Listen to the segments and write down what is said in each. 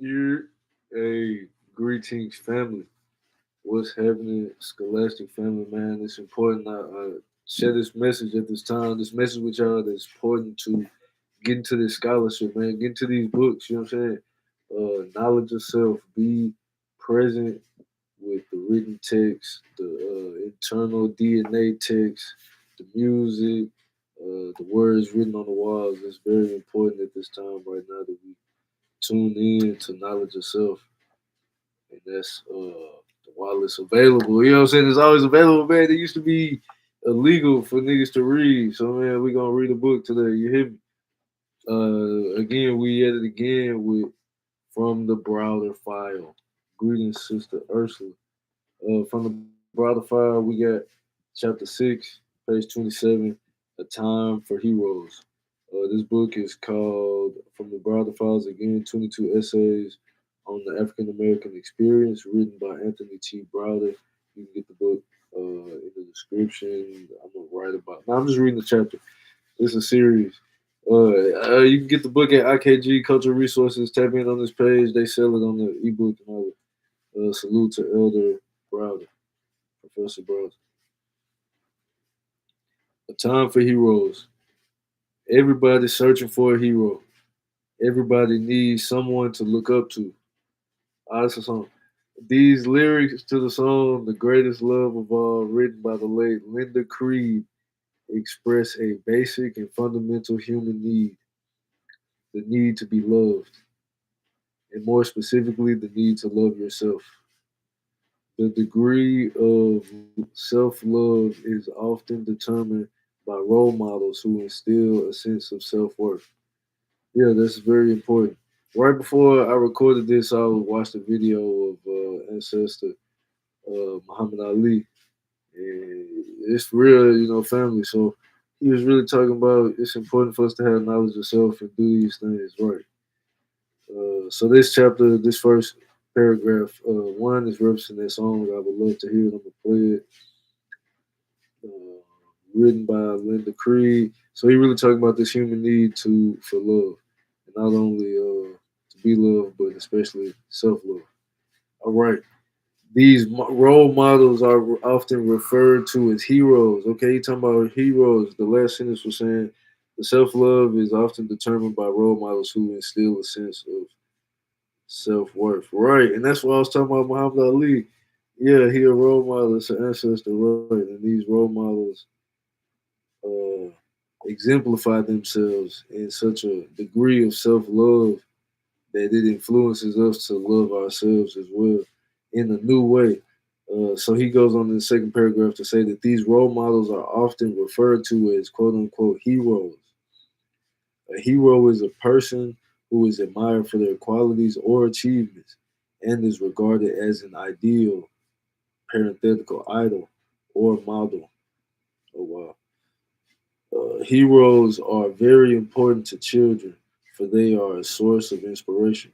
You're a greetings, family. What's happening, Scholastic family, man? It's important I share this message at this time. This message with y'all that's important to get into this scholarship, man. Get into these books, you know what I'm saying? Knowledge yourself, be present with the written text, the internal DNA text, the music, the words written on the walls. It's very important at this time right now that we tune in to knowledge yourself, and that's while it's available. You know what I'm saying? It's always available, man. It used to be illegal for niggas to read. So man, we gonna read a book today. You hear me? Again, we at it again with From the Browder File. Greetings, Sister Ursula. From the Browder File, we got chapter 6, page 27, A Time for Heroes. This book is called From the Browder Files, again, 22 essays on the African American experience, written by Anthony T. Browder. You can get the book in the description. I'm going to write about. Now, I'm just reading the chapter. It's a series. You can get the book at IKG Cultural Resources. Tap in on this page. They sell it on the ebook and all that. Salute to Elder Browder, Professor Browder. A Time for Heroes. Everybody's searching for a hero. Everybody needs someone to look up to. That's a song. These lyrics to the song, The Greatest Love of All, written by the late Linda Creed, express a basic and fundamental human need, the need to be loved, and more specifically, the need to love yourself. The degree of self love is often determined by role models who instill a sense of self worth. Yeah, that's very important. Right before I recorded this, I watched a video of ancestor Muhammad Ali, and it's real, family. So he was really talking about it's important for us to have knowledge of self and do these things right. So this chapter, this first paragraph, one is referencing that song. I would love to hear it. I'm gonna play it. Uh, Written by Linda Creed. So he really talking about this human need to for love, and not only to be loved, but especially self love. All right. These role models are often referred to as heroes. Okay, you talking about heroes. The last sentence was saying the self love is often determined by role models who instill a sense of self worth. Right, and that's what I was talking about Muhammad Ali. Yeah, he a role model, it's an ancestor, right? And these role models uh, exemplify themselves in such a degree of self love that it influences us to love ourselves as well in a new way. So he goes on in the second paragraph to say that these role models are often referred to as quote unquote heroes. A hero is a person who is admired for their qualities or achievements and is regarded as an ideal, parenthetical idol, or model. Oh, wow. Heroes are very important to children, for they are a source of inspiration.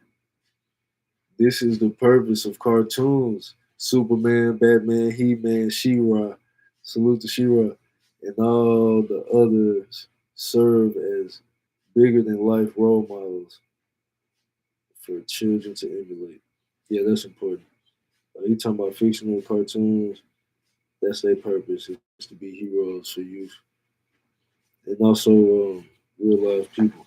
This is the purpose of cartoons. Superman, Batman, He-Man, She-Ra, Salute to She-Ra, and all the others serve as bigger than life role models for children to emulate. Yeah, that's important. You talking about fictional cartoons? That's their purpose is to be heroes for youth and also real life people.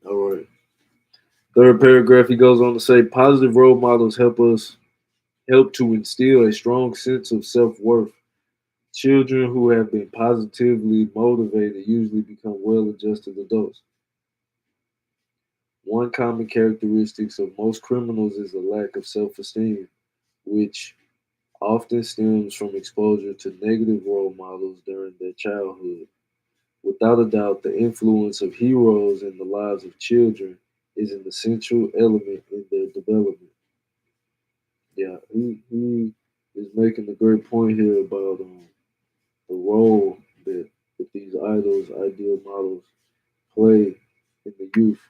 All right. Third paragraph, he goes on to say, positive role models help to instill a strong sense of self worth. Children who have been positively motivated usually become well adjusted adults. One common characteristic of most criminals is a lack of self esteem, which often stems from exposure to negative role models during their childhood. Without a doubt, the influence of heroes in the lives of children is an essential element in their development. Yeah, he is making a great point here about the role that these idols, ideal models, play in the youth.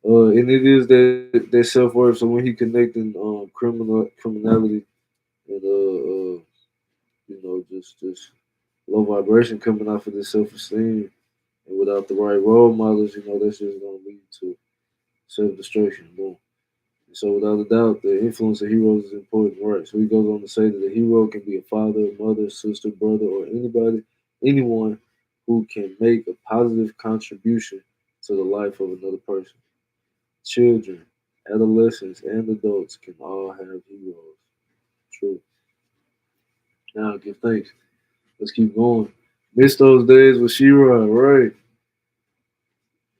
And it is that self worth. So when he connecting criminality and just low vibration coming off of this self esteem. And without the right role models, that's just going to lead to self destruction. Boom. And so, without a doubt, the influence of heroes is important, right? So, he goes on to say that a hero can be a father, mother, sister, brother, or anyone who can make a positive contribution to the life of another person. Children, adolescents, and adults can all have heroes. True. Now, give thanks. Let's keep going. Miss those days with Shira, right?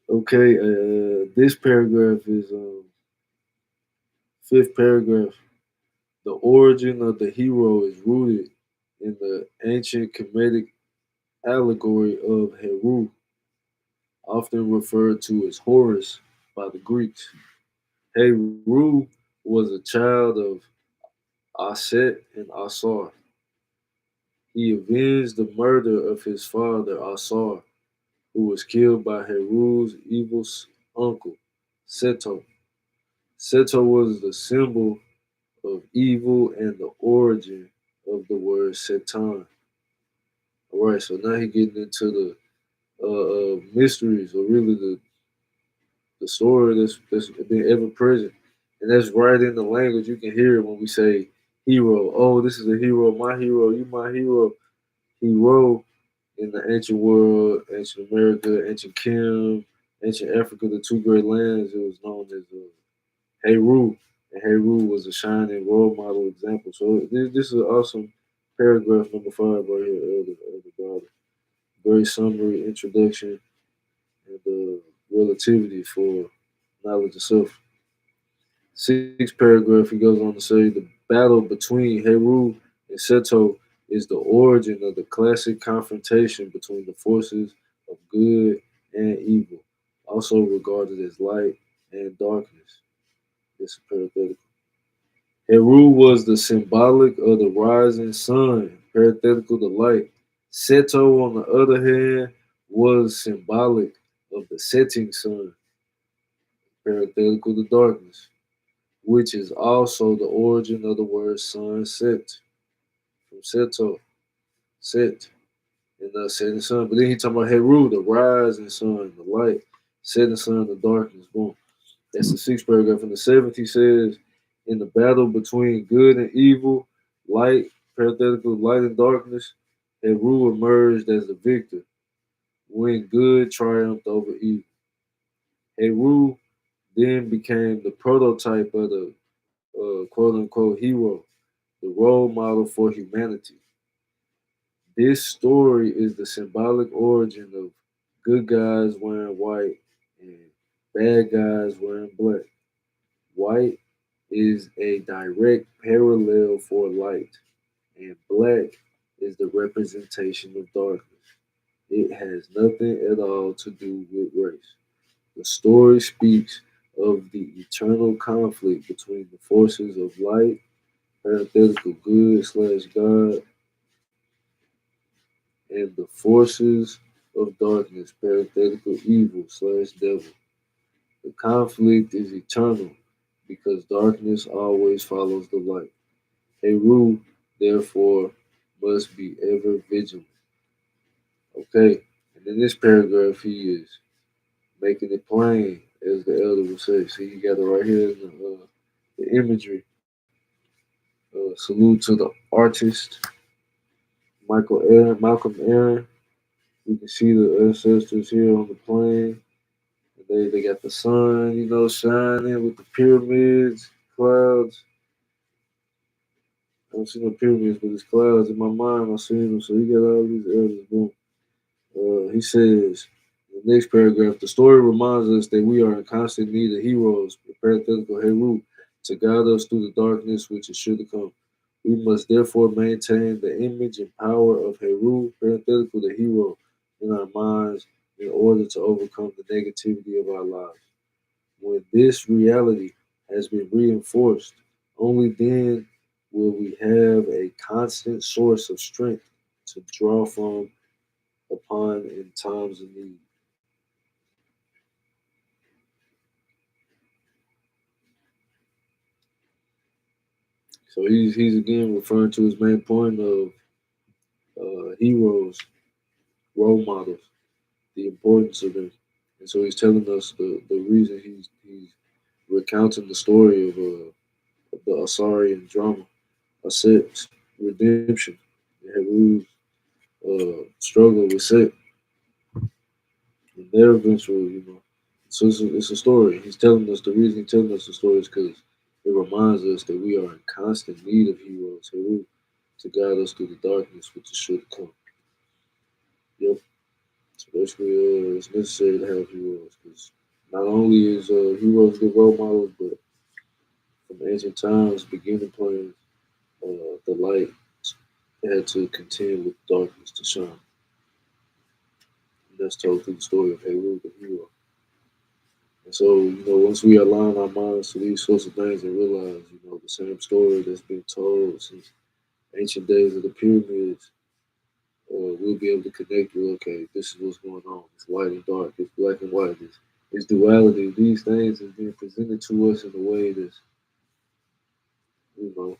Okay, this paragraph is fifth paragraph. The origin of the hero is rooted in the ancient Kemetic allegory of Heru, often referred to as Horus by the Greeks. Heru was a child of Aset and Asar. He avenged the murder of his father Asar, who was killed by Heru's evil uncle, Seto. Seto was the symbol of evil and the origin of the word Satan. All right, so now he getting into the mysteries, or really the story that's been ever present, and that's right in the language. You can hear it when we say hero. Oh, this is a hero, my hero, you my hero. Hero in the ancient world, ancient America, ancient Kim, ancient Africa, the two great lands. It was known as Heru, and Heru was a shining role model example. So this is an awesome paragraph number 5 right here, Elder Browder. Very summary introduction and relativity for knowledge itself. Sixth paragraph, he goes on to say the battle between Heru and Seto is the origin of the classic confrontation between the forces of good and evil, also regarded as light and darkness. This is parenthetical. Heru was the symbolic of the rising sun, parenthetical to light. Seto, on the other hand, was symbolic of the setting sun, parenthetical to darkness, which is also the origin of the word sunset, from Seto, set, and the setting sun. But then he talking about Heru, the rising sun, the light, setting sun, the darkness. Boom. That's the sixth paragraph. In the seventh, he says, in the battle between good and evil, light, parenthetical, light and darkness, Heru emerged as the victor when good triumphed over evil. Heru then became the prototype of the quote unquote hero, the role model for humanity. This story is the symbolic origin of good guys wearing white and bad guys wearing black. White is a direct parallel for light, and black is the representation of darkness. It has nothing at all to do with race. The story speaks of the eternal conflict between the forces of light, parenthetical good slash God, and the forces of darkness, parenthetical evil slash devil. The conflict is eternal because darkness always follows the light. Heru, therefore, must be ever vigilant. Okay, and in this paragraph, he is making it plain, as the elder would say. See, you got it right here in the imagery. Salute to the artist, Malcolm Aaron. You can see the ancestors here on the plane. They got the sun, shining with the pyramids, clouds. I don't see no pyramids, but there's clouds in my mind. I see them. So you got all these elders. Boom. He says, in the next paragraph, the story reminds us that we are in constant need of heroes, parenthetical Heru, to guide us through the darkness which is sure to come. We must therefore maintain the image and power of Heru, parenthetical the hero, in our minds in order to overcome the negativity of our lives. When this reality has been reinforced, only then will we have a constant source of strength to draw from upon in times of need. So he's again referring to his main point of heroes, role models, the importance of them. And so he's telling us the reason he's recounting the story of the Asarian drama, Aset's redemption, and Heru's struggle with Set, and their eventual, So it's a story. He's telling us the reason he's telling us the story is because it reminds us that we are in constant need of heroes, Heru, to guide us through the darkness which is sure to come. Yep. So basically, it's necessary to have heroes because not only is heroes good role models, but from ancient times, beginning plans, the light had to contend with darkness to shine. And that's told through the story of Heru, the hero. And so, once we align our minds to these sorts of things and realize, the same story that's been told since ancient days of the pyramids, we'll be able to connect with, okay, this is what's going on. It's light and dark, it's black and white, it's duality. These things is being presented to us in a way that's, you know,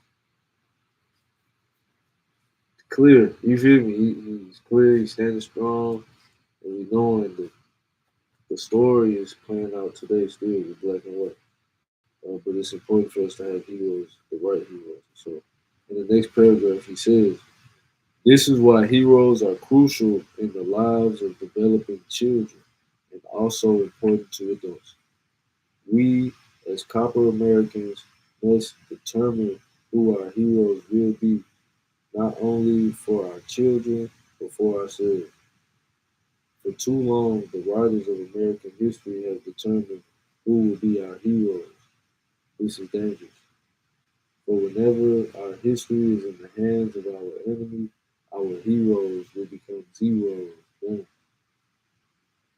clear. You feel me? He's clear, he's standing strong, and we knowing that the story is playing out today still with black and white. But it's important for us to have heroes, the right heroes. So in the next paragraph, he says, this is why heroes are crucial in the lives of developing children and also important to adults. We, as copper Americans, must determine who our heroes will be, not only for our children, but for ourselves. For too long, the writers of American history have determined who will be our heroes. This is dangerous. For whenever our history is in the hands of our enemy, our heroes will become zeros. Boom.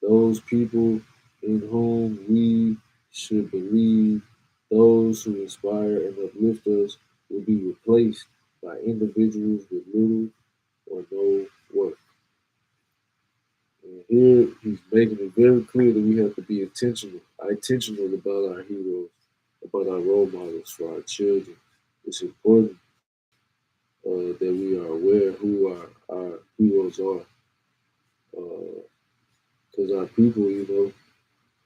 Those people in whom we should believe, those who inspire and uplift us, will be replaced by individuals with little or no work. And here he's making it very clear that we have to be intentional about our heroes, about our role models for our children. It's important that we are aware who our heroes are. Because our people,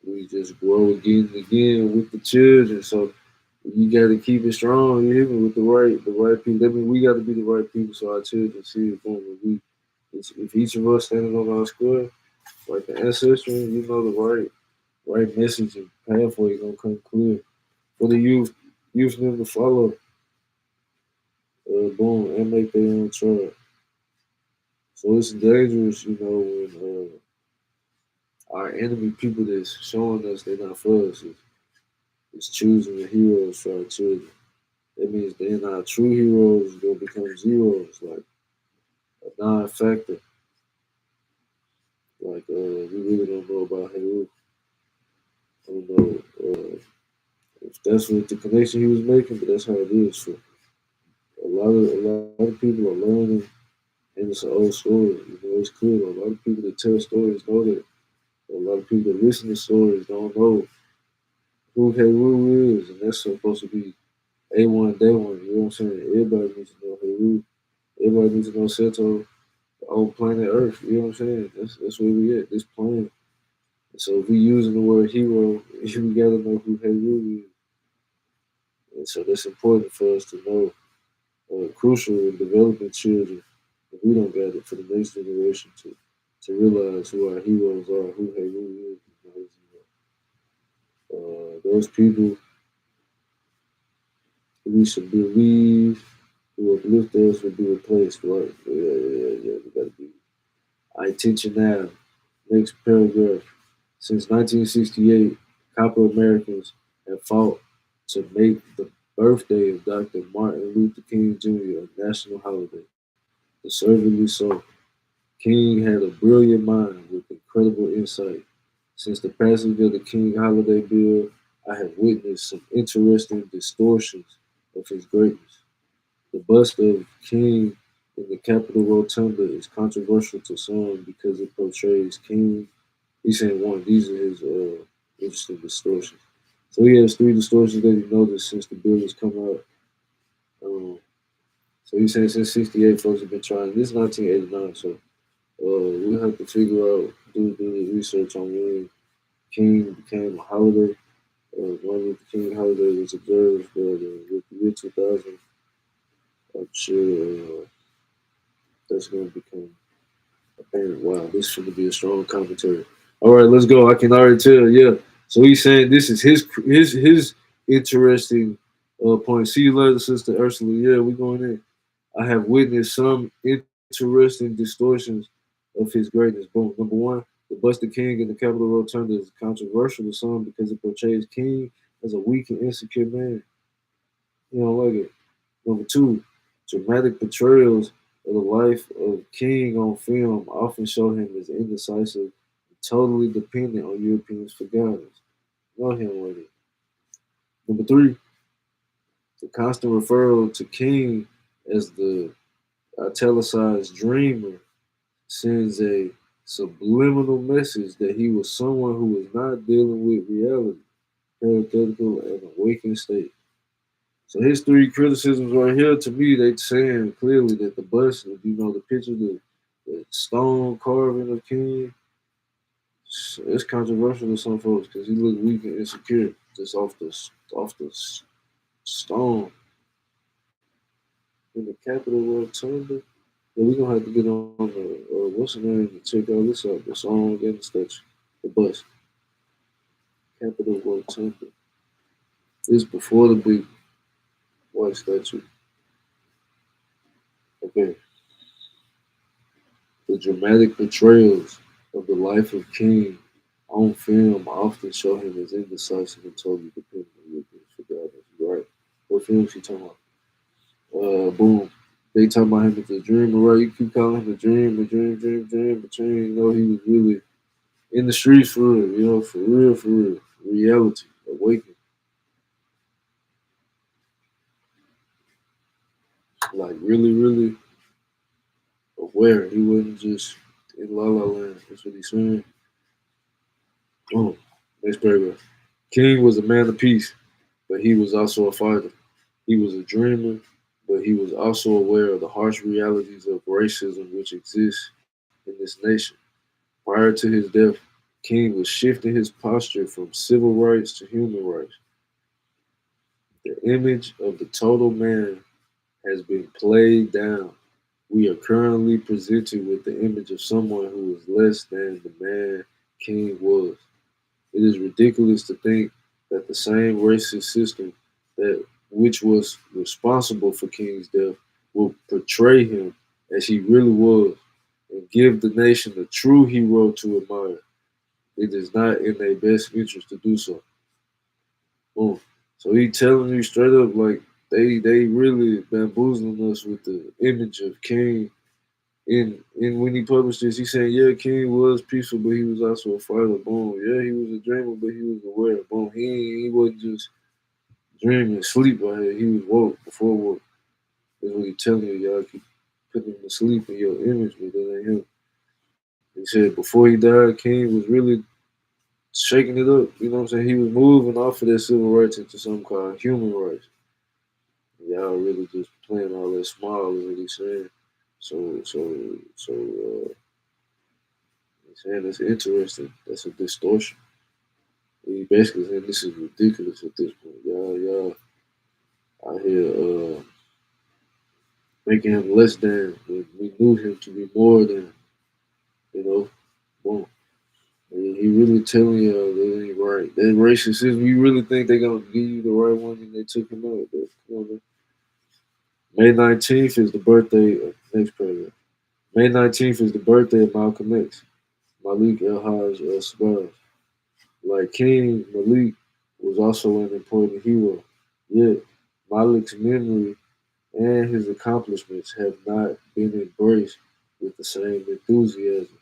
we just grow again and again with the children. So you got to keep it strong. You hear me? With the right people. That means we got to be the right people so our children see it. Boom. If each of us standing on our square, like the ancestry, the right message and pathway gonna come clear for the youth them to follow. Boom, and make their own choice. So it's dangerous, when our enemy people that's showing us they're not for us is choosing the heroes for our children. That means then our true heroes will become zeros, like a non-factor. Like we really don't know about Heru. I don't know if that's what the connection he was making, but that's how it is. For a lot of people are learning, and it's an old story. It's clear. A lot of people that tell stories know that. A lot of people that listen to stories don't know who Heru is, and that's supposed to be A1 day one. You know what I'm saying? Everybody needs to know Heru. Everybody needs to know Seto, the old planet Earth. You know what I'm saying? That's where we at. This planet. And so if we using the word hero, we gotta know who Heru is. And so that's important for us to know. Crucial in developing children. If we don't got it for the next generation to realize who our heroes are, who Heru is. Those people who we should believe who uplift us will be replaced, right? Yeah. We gotta be. I attention now. Next paragraph. Since 1968, copper Americans have fought to make the birthday of Dr. Martin Luther King Jr. a national holiday. Deservedly so. King had a brilliant mind with incredible insight. Since the passage of the King Holiday Bill, I have witnessed some interesting distortions of his greatness. The bust of King in the Capitol Rotunda is controversial to some because it portrays King. He's saying one, these are his interesting distortions. So he has three distortions that he noticed since the bill has come out. Um, So he's saying since '68, folks have been trying. This is 1989, so we'll have to figure out, do the research on when King became a holiday. Martin Luther King holiday was observed, but with the year 2000, I'm sure that's going to become apparent. Wow, this should be a strong commentary. All right, let's go. I can already tell. Yeah. So he's saying this is his interesting point. See you later, Sister Ursula. Yeah, we going in. I have witnessed some interesting distortions of his greatness. Boom. Number one, the Busted King in the Capitol Rotunda is controversial to some because it portrays King as a weak and insecure man. You don't like it. Number two, dramatic portrayals of the life of King on film often show him as indecisive and totally dependent on Europeans for guidance. Know him with it. Number three, the constant referral to King as the italicized dreamer sends a subliminal message that he was someone who was not dealing with reality, parenthetical, and awakened state. So his three criticisms right here, to me, they saying clearly that the bust, the picture, the stone carving of King, it's controversial to some folks because he looked weak and insecure just off the stone in the Capitol Rotunda. Yeah, we gonna have to get on the what's the name to check all this out. The song and the statue, the bus, Capitol Rotunda. This before the big white statue. Okay, the dramatic portrayals of the life of King on film often show him as indecisive and totally dependent on Europeans for guidance. Right? What film she talking about? Boom. They talking about him as a dreamer, right? You keep calling him a dream, but you ain't know he was really in the streets for real, for real. Reality, awakening, like really aware. He wasn't just in La La Land. That's what he's saying. Oh, next paragraph. King was a man of peace, but he was also a fighter. He was a dreamer, but he was also aware of the harsh realities of racism which exists in this nation. Prior to his death, King was shifting his posture from civil rights to human rights. The image of the total man has been played down. We are currently presented with the image of someone who is less than the man King was. It is ridiculous to think that the same racist system that which was responsible for King's death will portray him as he really was and give the nation a true hero to admire. It is not in their best interest to do so. Boom. So he telling you straight up like they really bamboozling us with the image of King. And when he published this, he said, yeah, King was peaceful, but he was also a fighter. Boom. Yeah, he was a dreamer, but he was aware. Boom. He wasn't just dreaming, sleep out here. He was woke before woke. That's what he telling you. Y'all keep putting him to sleep in your image, but that ain't him. He said before he died, King was really shaking it up. You know what I'm saying? He was moving off of that civil rights into some kind of human rights. Y'all really just playing all that small is what he's saying. So he's saying that's interesting. That's a distortion. He basically saying this is ridiculous at this point. Y'all out here making him less than when we knew him to be more than, you know. Boom. He really telling you that ain't right. That racist is we really think they gonna give you the right one and they took him out. Come on, man. May 19th is the birthday of next president. May 19th is the birthday of Malcolm X, Malik El Haj Sabaz. Like King, Malik was also an important hero. Yet Malik's memory and his accomplishments have not been embraced with the same enthusiasm.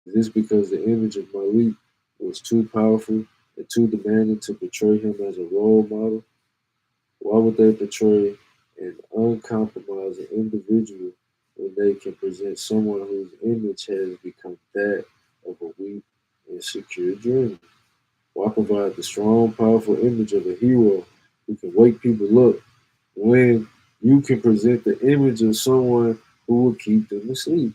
Is this because the image of Malik was too powerful and too demanding to portray him as a role model? Why would they portray an uncompromising individual when they can present someone whose image has become that of a weak and secure dreamer? Why provide the strong, powerful image of a hero who can wake people up when you can present the image of someone who will keep them asleep.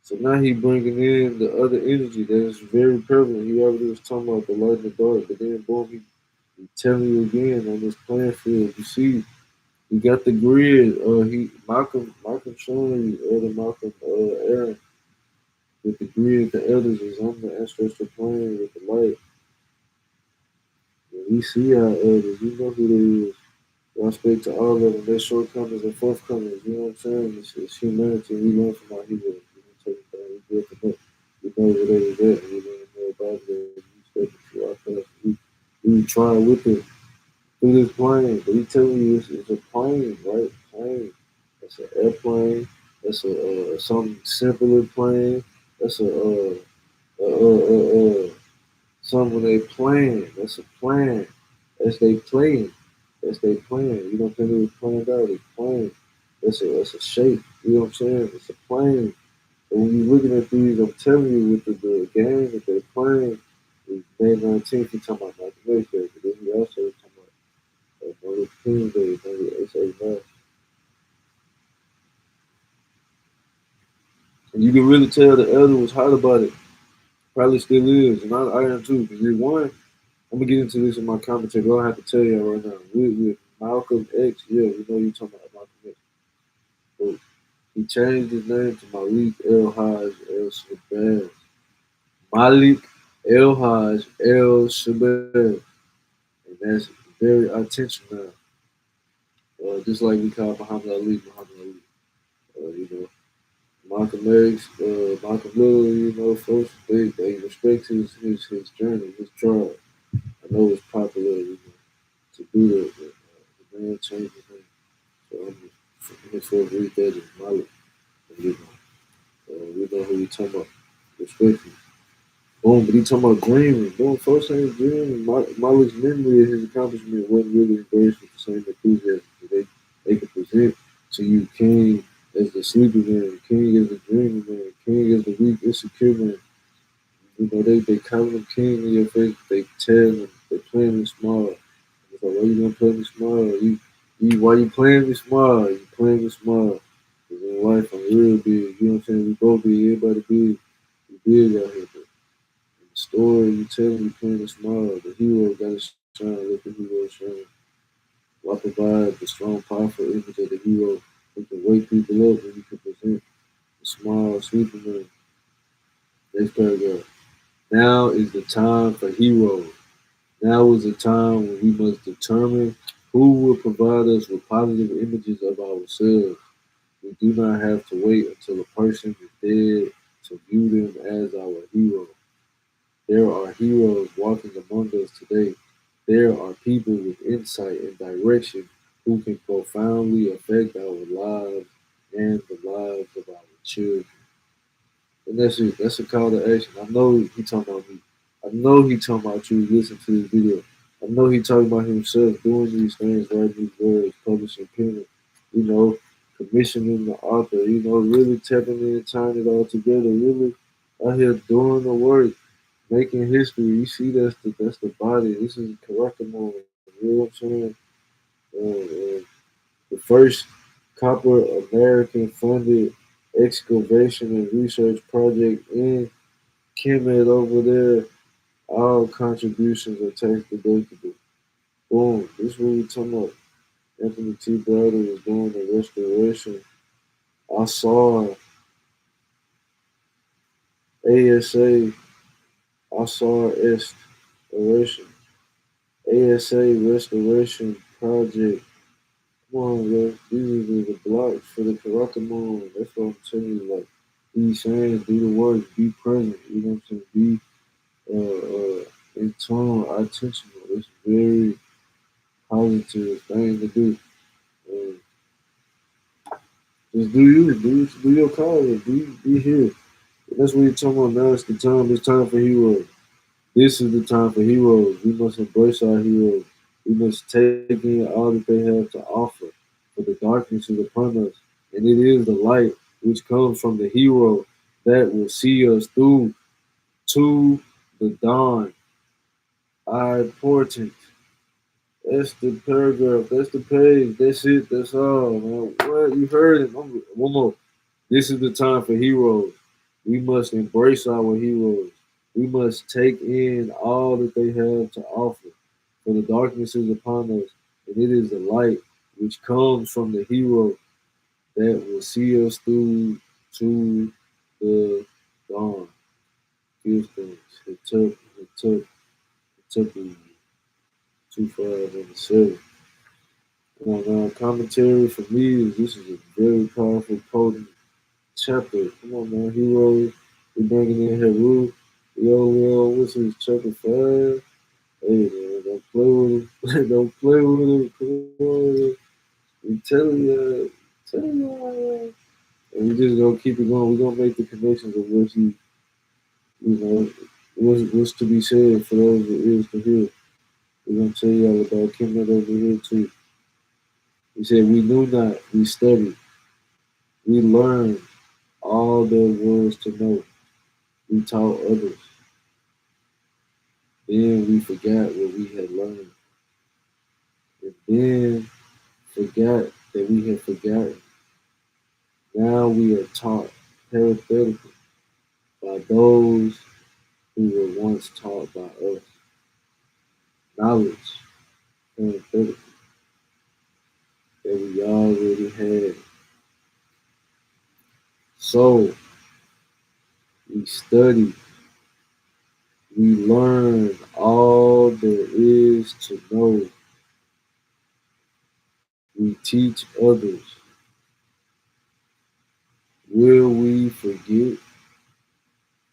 So now he bringing in the other energy that is very prevalent. He already was talking about the light and the dark, but then boom, he telling you again on this playing field. You see, he got the grid. He Malcolm showing you, the Malcolm Aaron with the grid. The elders is on the ancestral plane with the light. And we see our elders. You know who they is. I speak to all of them. Their shortcomings and forthcomings. You know what I'm saying? It's humanity. We learn from our heroes. You know, take it down. We grew up in that. We know where they was at. And we learn more about it. We step into our past. We try with it through this plane. But he telling you it's a plane, right? Plane. That's an airplane. That's a something simpler plane. That's something they playing. That's a plan. That's they playing. That's they playing. You don't think it was planned out. It's playing. That's a shape. You know what I'm saying? It's a plane. And when you're looking at these, I'm telling you, with the game that they're playing, is May 19th, he's talking about Michael X Day, but then he also was talking about Martin King Day, maybe H.A. And you can really tell the elder was hot about it. Probably still is. And I am too. Because one, I'm gonna get into this in my commentary, but I don't have to tell you right now. With Malcolm X, yeah, we know you're talking about Malcolm X. But he changed his name to Malik El Haj El Shabazz. Malik El Haj El Shabazz. And that's very intentional now. Just like we call Muhammad Ali, Muhammad Ali. You know, Malcolm X, Malcolm Little, you know, folks, they respect his journey, his trial. I know it's popular, you know, to do that, but the man changed his name. So I'm just for read that as Malik. And, you know, we know who we talking about. Respectfully. Boom, but he talking about dreaming. Boom, folks ain't dreaming. Malik's memory of his accomplishment wasn't really embraced with the same enthusiasm that they could present to you King as the sleepy man, King as the dreaming man, King as the weak, insecure man. You know, they count him King in your face, they tell him, they playing him small. It's like, why you gonna play me small? Why you playing me small? You playing me small. Cause in life, I'm real big. You know what I'm saying? We both big, everybody big. We big out here, but in the story, you tell me playing the small. The hero gotta shine, let the hero shine. Why provide the strong, powerful image of the hero who can wake people up when you can present the small, sleeping man? Next paragraph. Now is the time for heroes. Now is the time when we must determine who will provide us with positive images of ourselves. We do not have to wait until a person is dead to view them as our hero. There are heroes walking among us today. There are people with insight and direction who can profoundly affect our lives and the lives of our children. And that's it. That's a call to action. I know he talking about me. I know he talking about you. Listen to this video. I know he talking about himself doing these things, writing these words, publishing, penning, you know, commissioning the author, you know, really tapping in, tying it all together, really out here doing the work, making history. You see, that's the body. This is correctable. You know what I'm saying? The first copper American funded excavation and research project in Kemet over there. All contributions are tax deductible. Boom. This is what we talking about. Anthony T. Browder was doing the restoration. I saw ASA. I saw restoration. ASA restoration project. Come on, bro. These are the blocks for the Karakamon. That's what I'm telling you. Like, he's saying, do the work, be present. You know what I'm saying? Be internal, attentional. It's very positive thing to do. Uh, just do you, do your calling, be here. That's what you're talking about now. It's the time. It's time for heroes. This is the time for heroes. We must embrace our heroes. We must take in all that they have to offer. For the darkness is upon us, and it is the light which comes from the hero that will see us through to the dawn. I important. That's the paragraph. That's the page. That's it. That's all, man. What you heard it? One more. This is the time for heroes. We must embrace our heroes. We must take in all that they have to offer. For the darkness is upon us, and it is the light which comes from the hero that will see us through to the dawn. Give thanks. It took 25 and 7. Now, commentary for me is this is a very powerful, potent chapter. Come on, man. Heroes, we bringing in Heru. Yo, what's his chapter 5? Hey, man, don't play with him. Don't play with him. Come on. We telling you. And we just gonna keep it going. We're gonna make the connections of what you know, what's to be said for those that is to hear. We're gonna tell y'all about Kemet over here too. He said, we knew not, we studied, we learned all there was to know. We taught others. Then we forgot what we had learned. And then forgot that we had forgotten. Now we are taught parenthetically by those who were once taught by us. Knowledge, parenthetically, that we already had. So we study, we learn all there is to know. We teach others. Will we forget?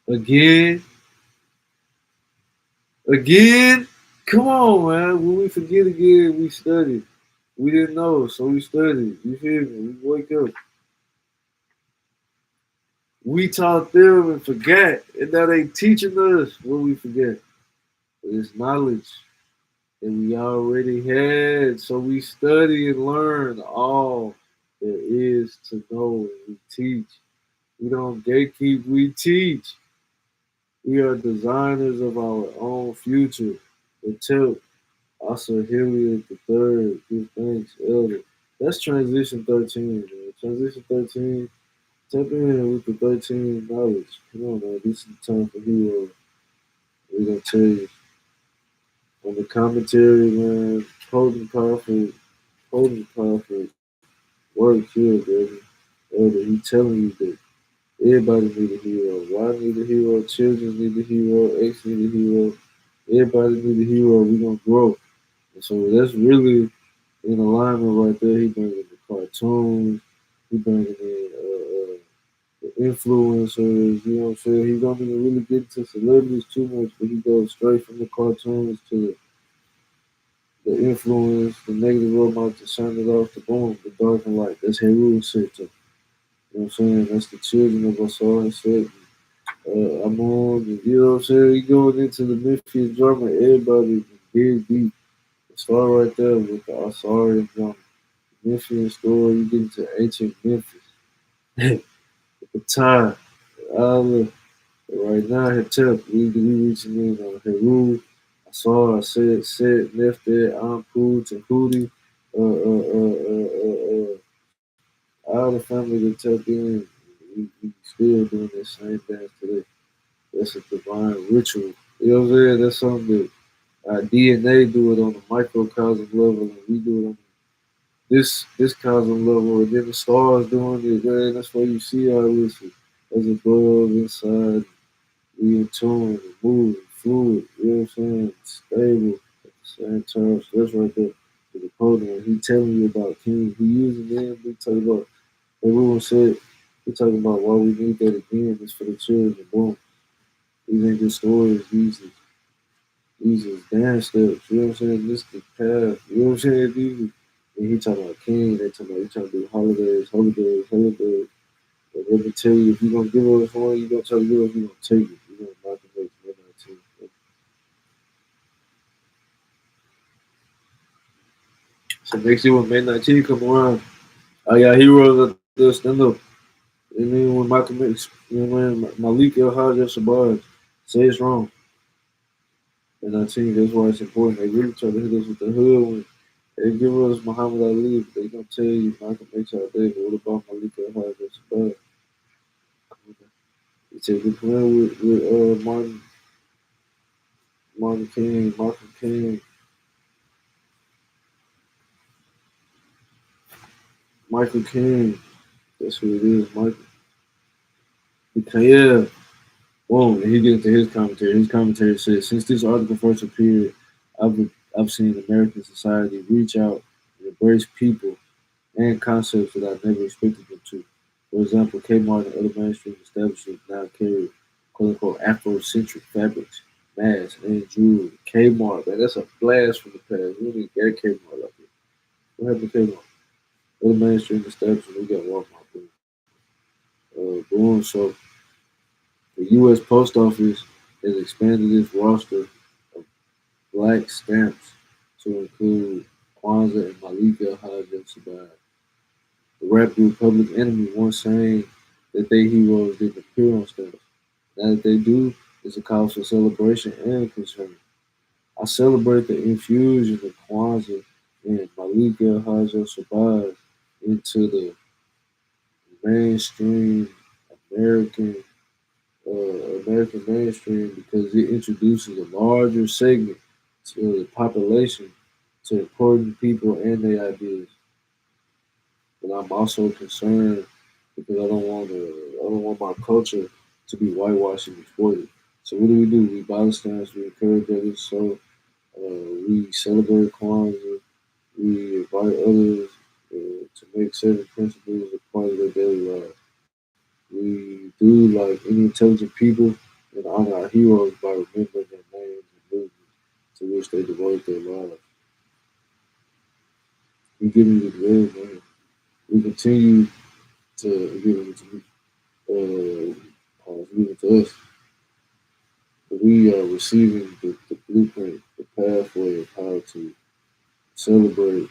Again? Again? Come on, man. Will we forget again? We studied. We didn't know, so we studied. You feel me? We wake up. We taught them and forgot, and now they teaching us what we forget. It's knowledge that we already had, so we study and learn all there is to know, and we teach. We don't gatekeep, we teach. We are designers of our own future. The tip, Asa Hilliard the third, give thanks, elder. That's transition 13, man. Transition 13, tap in with the 13 knowledge. Come on, man. This is the time for heroes. We're gonna tell you on the commentary, man. Potent, powerful work here, baby. Elder, he telling you that everybody need a hero. Y need a hero. Children need a hero. X need a hero. Everybody need a hero. We gonna grow. And so that's really in alignment right there. He bringing the cartoons. He bringing in the influencers. You know what I'm saying? He don't even really get into celebrities too much, but he goes straight from the cartoons to the influence, the negative role model to turn it off, the boom, the dark and light. That's Heru said to. You know what I'm saying? That's the children of Asar and said. I'm on, you know what I'm saying? You going into the Memphis drama, everybody dig deep. Start right there with the Asarian drama. Memphis story, you get into ancient Memphis. At the time, Allah, right now, Hetep, we reaching in on Heru. I said, Nephte, Amput, and Hootie, all the family that tapped in, we still doing that same dance today. That's a divine ritual. You know what I'm saying? That's something that our DNA do it on a microcosm level, and we do it on this cosm level, and then the stars doing it. Man, that's why you see all this as above, inside, we in tune, and moving, fluid. You know what I'm saying? Stable at the same time. So that's right there. To the podium, he telling you about King. He using them. We talk about. Everyone said. We talking about why we need that again. It's for the children. Boom. These ain't just stories. These is dance steps. You know what I'm saying? This the path. You know what I'm saying? And he talking about king. They talking about he trying to do holidays. And let me tell you, if you gonna give us one, you gonna try to give us, you gonna take it. You gonna knock it next 119. So next year when May 19 come around, I got heroes out there stand up. And then when Malcolm X, you know what I mean, Malik El Hajj Shabazz say it's wrong. And I think that's why it's important. They really try to hit us with the hood They give us Muhammad Ali, but they gonna tell you Michael X all day. But what about Malika Hajj? Bad. He said we're playing with Martin King, Martin King, Michael King. That's who it is, Michael. Yeah. Whoa, and he get into his commentary. His commentary says, since this article first appeared, I've I've seen American society reach out and embrace people and concepts that I never expected them to. For example, Kmart and other mainstream establishments now carry quote unquote Afrocentric fabrics, masks, and jewelry. Kmart, man, that's a blast from the past. We need to get Kmart out here. What happened to Kmart? Other mainstream establishments, we got Walmart. Boom. So the U.S. Post Office has expanded its roster of black stamps to include Kwanzaa and Malika Hajj. The rap group Public Enemy once saying that their heroes didn't appear on stage. Now that they do, it's a cause for celebration and concern. I celebrate the infusion of Kwanzaa and Malika Hajj into the mainstream American American mainstream because it introduces a larger segment to the population to important people and their ideas. But I'm also concerned because I don't want my culture to be whitewashed and exploited. So what do? We buy the stamps, we encourage others, so we celebrate Kwanzaa, we invite others to make certain principles a part of their daily life. We do like any intelligent people and honor our heroes by remembering their names and movements to which they devoted their lives. We give you the red, man. We continue to give it to give it to us. We are receiving the blueprint, the pathway of how to celebrate.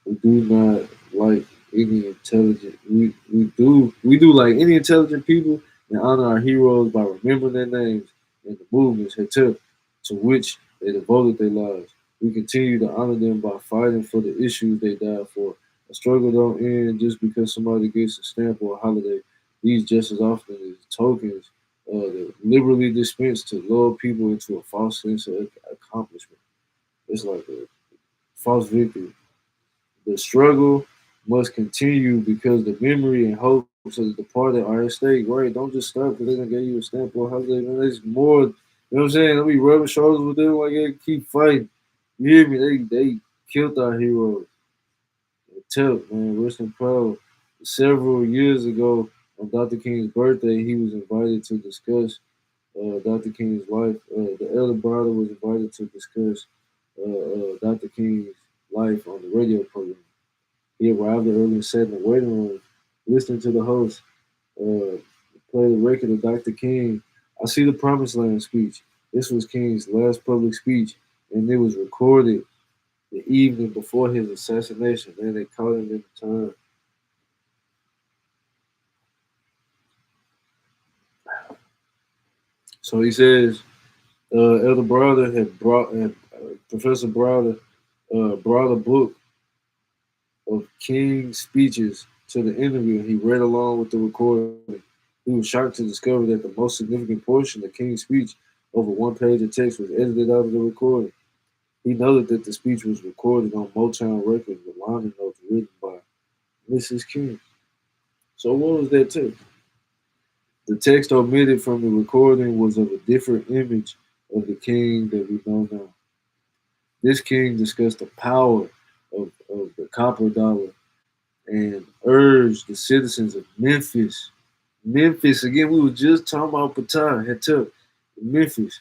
We do not like any intelligent. We do like any intelligent people and honor our heroes by remembering their names and the movements they took to which they devoted their lives. We continue to honor them by fighting for the issues they died for. A struggle don't end just because somebody gets a stamp or a holiday. These just as often as tokens that liberally dispensed to lure people into a false sense of accomplishment. It's like a false victory. The struggle must continue because the memory and hopes of the departed are at stake. Right? Don't just stop because they're gonna give you a stamp or holiday. Man, there's more. You know what I'm saying? Let me rubbing shoulders with them like they keep fighting. You hear me? They killed our heroes. They took, man. Rest in power. Several years ago, on Dr. King's birthday, he was invited to discuss Dr. King's life. The elder Browder was invited to discuss Dr. King's life on the radio program. He arrived early and sat in the waiting room, listening to the host play the record of Dr. King. I see the Promised Land speech. This was King's last public speech, and it was recorded the evening before his assassination. Man, they caught him in the time. So he says, Elder Browder Professor Browder brought a book of King's speeches to the interview, and he read along with the recording. He was shocked to discover that the most significant portion of King's speech, over one page of text, was edited out of the recording. He noted that the speech was recorded on Motown Records with liner notes written by Mrs. King. So what was that text? The text omitted from the recording was of a different image of the king that we know now. This king discussed the power of the copper dollar and urged the citizens of Memphis again, we were just talking about Patah, had took Memphis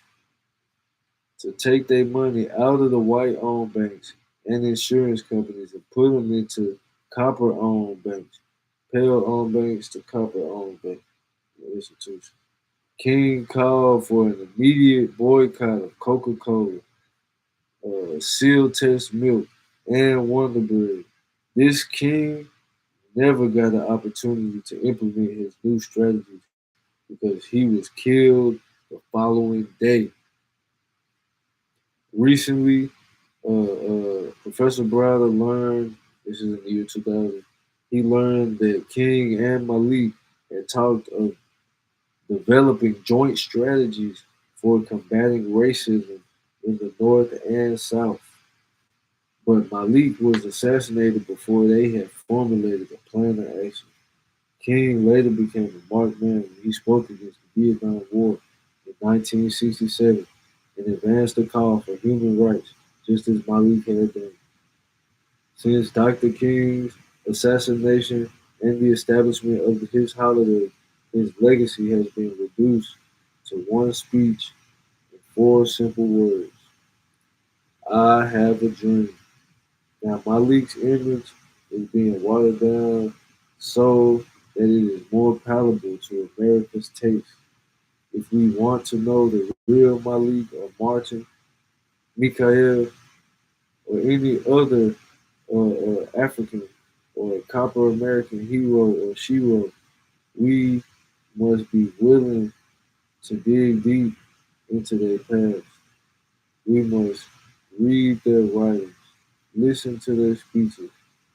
to take their money out of the white-owned banks and insurance companies and put them into copper-owned banks, pale-owned banks to copper-owned bank institutions. King called for an immediate boycott of Coca-Cola, Seal Test Milk, and Wonder Bread. This king never got an opportunity to implement his new strategies because he was killed the following day. Recently, Professor Browder learned, this is in the year 2000, he learned that King and Malik had talked of developing joint strategies for combating racism in the North and South. But Malik was assassinated before they had formulated a plan of action. King later became a marked man when he spoke against the Vietnam War in 1967 and advanced a call for human rights, just as Malik had done. Since Dr. King's assassination and the establishment of his holiday, his legacy has been reduced to one speech and four simple words: I have a dream. Now, Malik's image is being watered down so that it is more palatable to America's taste. If we want to know the real Malik or Martin, Mikhail, or any other African or copper American hero or shero, we must be willing to dig deep into their past. We must read their writings, listen to their speeches,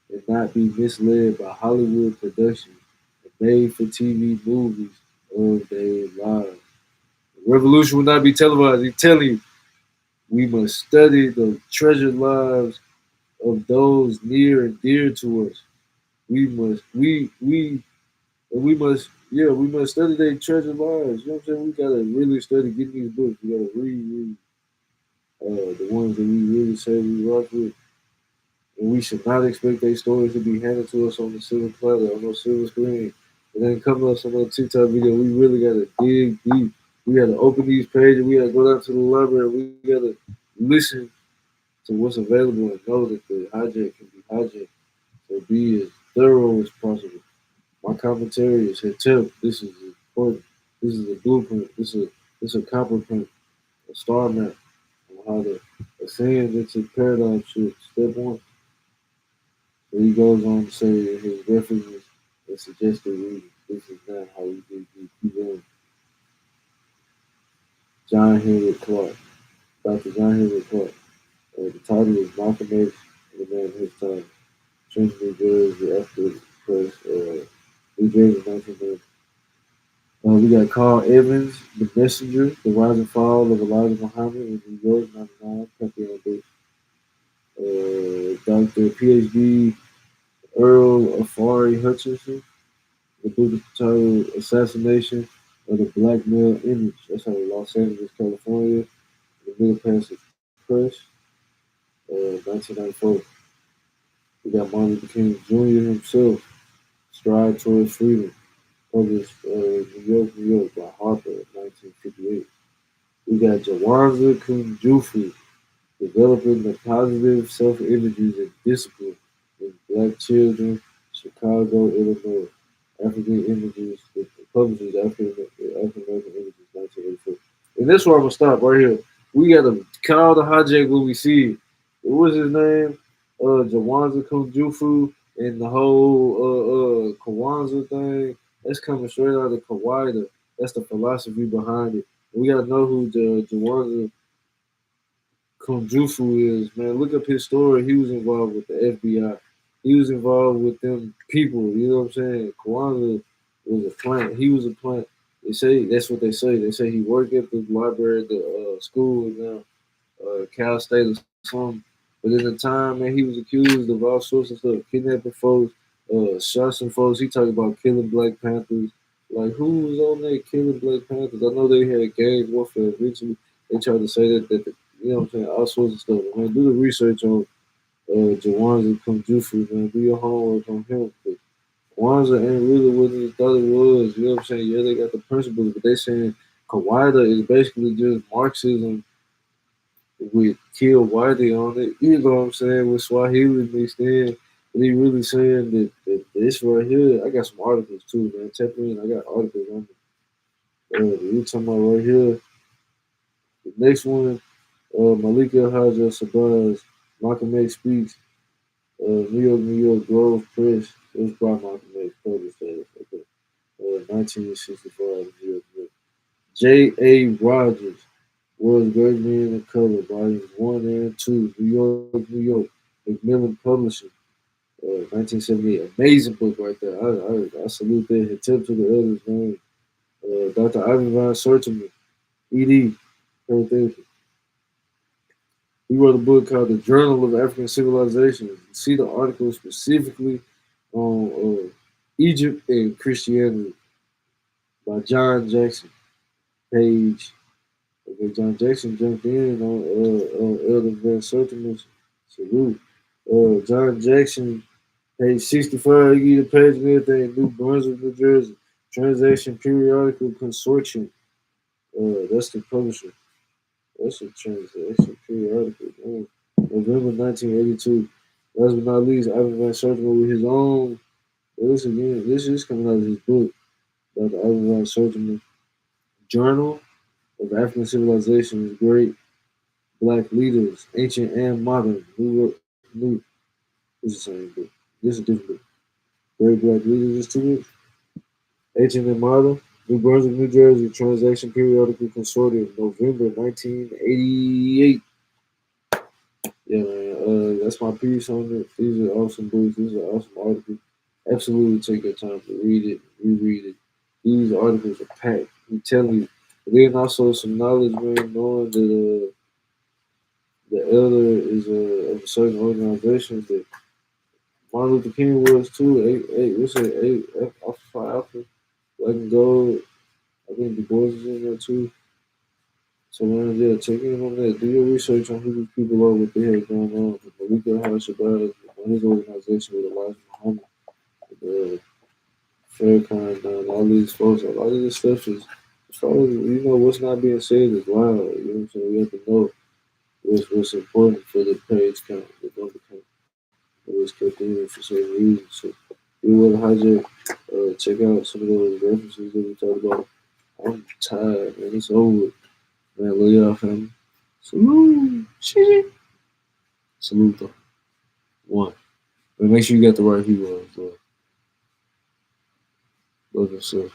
and not be misled by Hollywood productions and made for TV movies of their lives. The revolution will not be televised. I'm telling you, we must study the treasured lives of those near and dear to us. We must study their treasured lives. You know what I'm saying? We gotta really study getting these books. We gotta read the ones that we really say we rock with. And we should not expect their stories to be handed to us on the silver platter, on no silver screen. And then come up some other TikTok video. We really gotta dig deep. We gotta open these pages. We gotta go down to the library. We gotta listen to what's available and know that the hijack can be hijacked. So be as thorough as possible. My commentary is attempt. This is important. This is a blueprint. This is a copperprint, a star map on how to ascend into paradigm shift. Step one. So he goes on to say in his references and suggested reading. This is not how we do keep going. John Henry Clark. Dr. John Henry Clark. The title is Malcolm X and the Man of His Time. Trenton, New Jersey, after press, New Jersey, 1990. We got Carl Evans, The Messenger, The Rise and Fall of Elijah Muhammad in New York, 99, copy on this. Dr. PhD Earl Afari Hutchinson, the book is titled Assassination of the Black Male Image. That's out of Los Angeles, California, the Middle Passage Press, 1994. We got Martin Luther King Jr. himself, Stride Towards Freedom, published New York, New York by Harper, 1958. We got Jawanza Kunjufu, developing the positive self-images and discipline in Black children, Chicago, Illinois. African images, it publishes African American images, 1984. And this where I'm gonna stop right here. We gotta call the hijack when we see it. What was his name? Jawanza Kunjufu and the whole Kwanzaa thing. That's coming straight out of Kawaida. That's the philosophy behind it. We gotta know who the Jawanza Kunjufu is, man. Look up his story. He was involved with the FBI. He was involved with them people. You know what I'm saying? Kwanzaa was a plant. He was a plant. They say that's what they say. They say he worked at the library, at the school now, Cal State or something. But in the time, man, he was accused of all sorts of stuff, kidnapping folks, shot some folks. He talked about killing Black Panthers. Like, who was on there killing Black Panthers? I know they had gang warfare. Eventually, they tried to say that you know what I'm saying, all sorts of stuff. Man, do the research on Jawanza Kunjufu, man. Do your homework on him. But Kwanzaa ain't really what he thought it was. You know what I'm saying? Yeah, they got the principles, but they saying Kawaida is basically just Marxism with Kill Whitey on it. You know what I'm saying? With Swahili mixed in. And he really saying that this right here, I got some articles too, man. Tap in, I got articles on it. We talking about right here. The next one, Malika Haja Sabaz, Malcolm X speaks, New York Grove Press. It was by Malcolm X, published okay. 1965, New York, New York. J.A. Rogers, World's Great Men of Color, Volumes 1 and 2, New York, New York. Macmillan Publishing, 1978. Amazing book right there. I salute that. Hit tip to the elders, man. Dr. Ivan Von Sertiman, ED, Therapy. He wrote a book called The Journal of African Civilization. See the article specifically on Egypt and Christianity by John Jackson. Page. Okay, John Jackson jumped in on Elder Van Sertiman's salute. John Jackson, page 65, you get a page and everything, New Brunswick, New Jersey. Transaction Periodical Consortium. That's the publisher. That's a transaction periodical. Man. November 1982. Last but not least, Ivan Van Sertima with his own. This again, this is coming out of his book, Dr. Ivan Van Sertima. Journal of African Civilization is Great Black Leaders, Ancient and Modern. New. This is the same book. This is a different book. Great Black Leaders is 2 books. Ancient and Modern. New Brunswick, New Jersey. Transaction Periodical Consortium. November 1988. Yeah, man. That's my piece on it. These are awesome books. These are awesome articles. Absolutely take your time to read it, reread it. These articles are packed. I'm telling you. But then also some knowledge, man, knowing that the elder is of a certain organization that Martin Luther King was too. What's it? Alpha, Black and Gold. I think Du Bois is in there too. So man, yeah, check in on that. Do your research on who these people are, what they have going on. Malika Hashabaz, on his organization with Elijah Muhammad, with Farrakhan, all these folks, a lot of this stuff is, as far as, what's not being said is loud. You know what I'm saying? We have to know what's important for the page count, the number count. It was kept in for certain reasons. So, you want to hijack, check out some of those references that we talked about. I'm tired, man. It's over. Man, love y'all, family. Salute. Shit. Salute, though. One. But make sure you got the right people. Love yourself.